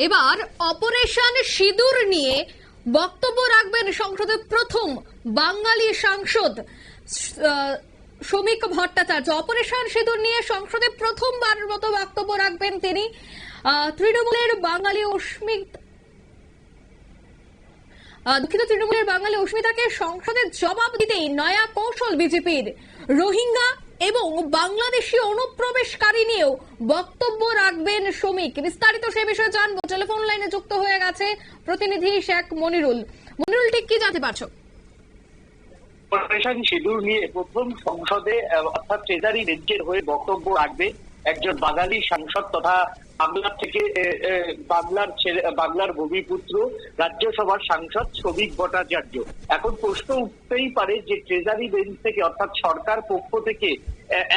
এবার অপারেশন সিঁদুর নিয়ে বক্তব্য রাখবেন সংসদের প্রথম বাঙালি সাংসদ শ্রমিক ভট্টাচার্য। অপারেশন সিঁদুর নিয়ে সংসদে প্রথমবারের মতো বক্তব্য রাখবেন তিনি। তৃণমূলের বাঙালি অস্মিতাকে সংসদে জবাব দিতেই নয়া কৌশল বিজেপির। রোহিঙ্গা এবং বাংলাদেশি অনুপ্রবেশকারী নিয়েও বক্তব্য রাখবেন শ্রমিক। বিস্তারিত সে বিষয়ে জানবো। টেলিফোন লাইনে যুক্ত হয়ে গেছে প্রতিনিধি শেখ মনিরুল। মনিরুল, ঠিক কি জানতে পারছো? অপারেশন সিঁদুর নিয়ে প্রথম সংসদে অর্থাৎ ট্রেজারি বেঞ্চের হয়ে বক্তব্য রাখবে একজন বাঙালি সাংসদ তথা বাংলার থেকে বাংলার ভূমিপুত্র রাজ্যসভার সাংসদ শ্রমিক ভট্টাচার্য। এখন প্রশ্ন উঠতেই পারে যে ট্রেজারি বেঞ্চ থেকে অর্থাৎ সরকার পক্ষ থেকে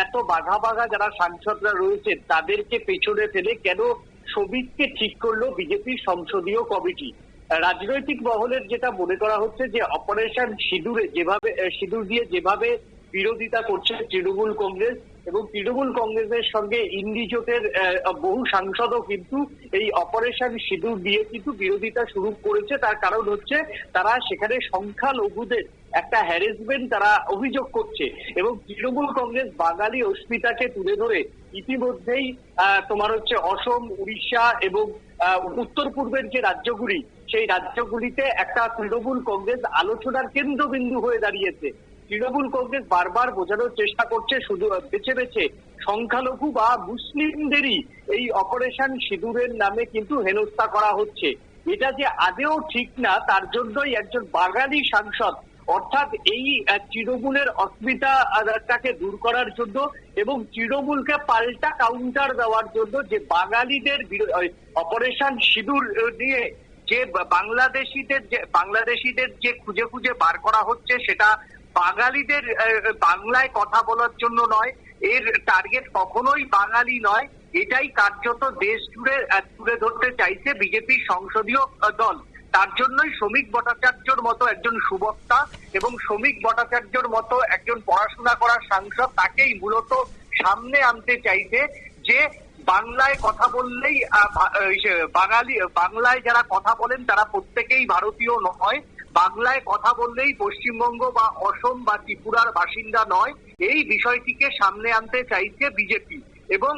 এত বাঘা বাঘা যারা সাংসদরা রয়েছে তাদেরকে পেছনে ফেলে কেন শ্রমিককে ঠিক করলো বিজেপির সংসদীয় কমিটি। রাজনৈতিক মহলের যেটা মনে করা হচ্ছে যে অপারেশন সিঁদুর দিয়ে যেভাবে বিরোধিতা করছে তৃণমূল কংগ্রেস এবং তৃণমূল কংগ্রেসের সঙ্গে ইন্ডি জোটের বহু সাংসদও কিন্তু এই অপারেশন সিঁদুর দিয়ে কিন্তু বিরোধিতা শুরু করেছে। তার কারণ হচ্ছে তারা সেখানে সংখ্যালঘুদের একটা হ্যারাসমেন্ট তারা অভিযোগ করছে এবং তৃণমূল কংগ্রেস বাঙালি অস্মিতাকে তুলে ধরে ইতিমধ্যেই তোমার হচ্ছে অসম, উড়িষ্যা এবং উত্তর পূর্বের যে রাজ্যগুলি সেই রাজ্যগুলিতে একটা তৃণমূল কংগ্রেস আলোচনার কেন্দ্রবিন্দু হয়ে দাঁড়িয়েছে। তৃণমূল কংগ্রেস বারবার বোঝানোর চেষ্টা করছে শুধু বেছে বেছে সংখ্যালঘু বা মুসলিমদেরই এই অপারেশন সিঁদুরের নামে কিন্তু হেনস্থা করা হচ্ছে। এটা যে আদেও ঠিক না তার জন্যই একজন বাঙালি সাংসদ অর্থাৎ এই তৃণমূলের অস্মিতাটাকে দূর করার জন্য এবং তৃণমূলকে পাল্টা কাউন্টার দেওয়ার জন্য যে বাঙালিদের অপারেশন সিঁদুর নিয়ে যে বাংলাদেশিদের যে খুঁজে খুঁজে বার করা হচ্ছে সেটা বাঙালিদের বাংলায় কথা বলার জন্য নয়, এর টার্গেট কখনোই বাঙালি নয়। এটাই কার্যত দেশ জুড়ে তুলে ধরতে চাইছে বিজেপির সংসদীয় দল। তার জন্যই শ্রমিক ভট্টাচার্যর মতো একজন সুবক্তা এবং শ্রমিক ভট্টাচার্যর মতো একজন পড়াশোনা করা সাংসদ তাকেই মূলত সামনে আনতে চাইছে যে বাংলায় কথা বললেই বাংলায় যারা কথা বলেন তারা প্রত্যেকেই ভারতীয় নয়, বাংলায় কথা বললেই পশ্চিমবঙ্গ বা অসম বা ত্রিপুরার বাসিন্দা নয়, এই বিষয়টিকে সামনে আনতে চাইছে বিজেপি। এবং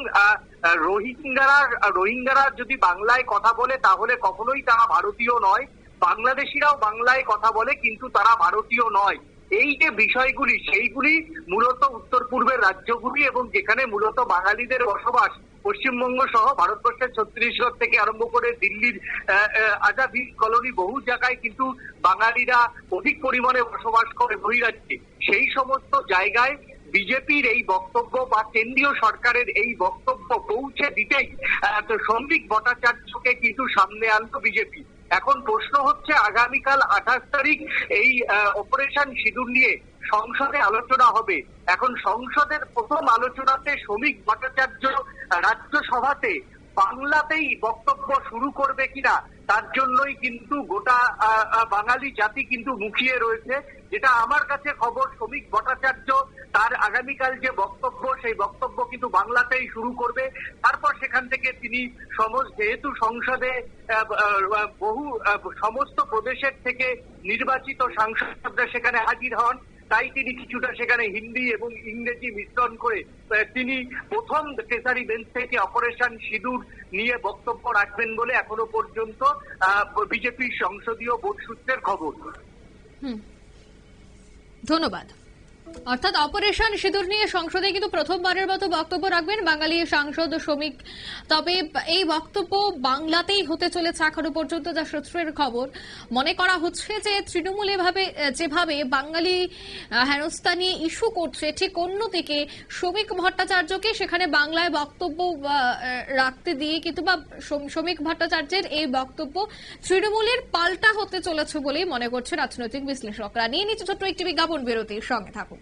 রোহিঙ্গারা যদি বাংলায় কথা বলে তাহলে কখনোই তারা ভারতীয় নয়, বাংলাদেশিরাও বাংলায় কথা বলে কিন্তু তারা ভারতীয় নয়। এই যে বিষয়গুলি সেইগুলি মূলত উত্তর পূর্বের রাজ্যগুলি এবং যেখানে মূলত বাঙালিদের বসবাস পশ্চিমবঙ্গ সহ ভারতবর্ষের ছত্তিশগড় থেকে আরম্ভ করে দিল্লির আজাদি কলোনি বহু জায়গায় কিন্তু বাঙালিরা অধিক পরিমাণে বসবাস করে বহিরাজ্যে। সেই সমস্ত জায়গায় বিজেপির এই বক্তব্য বা কেন্দ্রীয় সরকারের এই বক্তব্য পৌঁছে দিতেই শ্রমিক ভট্টাচার্যকে কিন্তু সামনে আনতো বিজেপি। এখন প্রশ্ন হচ্ছে আগামীকাল 28 তারিখ এই অপারেশন সিঁদুর নিয়ে সংসদে আলোচনা হবে। এখন সংসদের প্রথম আলোচনাতে শ্রমিক ভট্টাচার্য রাজ্যসভাতে বাংলাতেই বক্তব্য শুরু করবে কিনা তার জন্যই কিন্তু গোটা বাঙালি জাতি কিন্তু মুখিয়ে রয়েছে। যেটা আমার কাছে খবর, শ্রমিক ভট্টাচার্য তার আগামীকাল যে বক্তব্য সেই বক্তব্য কিন্তু বাংলাতেই শুরু করবে। তারপর সেখান থেকে তিনি যেহেতু সংসদে সমস্ত প্রদেশের থেকে নির্বাচিত সাংসদরা সেখানে হাজির হন, তাই তিনি কিছুটা সেখানে হিন্দি এবং ইংরেজি মিশ্রণ করে তিনি প্রথম ট্রেজারি বেঞ্চ থেকে অপারেশন সিঁদুর নিয়ে বক্তব্য রাখবেন বলে এখনো পর্যন্ত বিজেপির সংসদীয় বোর্ড সূত্রের খবর। ধন্যবাদ। অর্থাৎ অপারেশন সিঁদুর নিয়ে সংসদে কিন্তু প্রথমবারের মতো বক্তব্য রাখবেন বাঙালি সাংসদ শ্রমিক। তবে এই বক্তব্য বাংলাতেই হতে চলেছে এখনো পর্যন্ত যা সূত্রের খবর। মনে করা হচ্ছে যে তৃণমূল যেভাবে বাঙালি হেনস্থা নিয়ে ইস্যু করছে, ঠিক অন্যদিকে শ্রমিক ভট্টাচার্যকে সেখানে বাংলায় বক্তব্য রাখতে দিয়ে কিন্তু বা শ্রমিক ভট্টাচার্যের এই বক্তব্য তৃণমূলের পাল্টা হতে চলেছে বলেই মনে করছে রাজনৈতিক বিশ্লেষকরা। নিয়ে নিচ্ছে ছোট্ট একটি বিজ্ঞাপন বিরতির সঙ্গে থাকুন।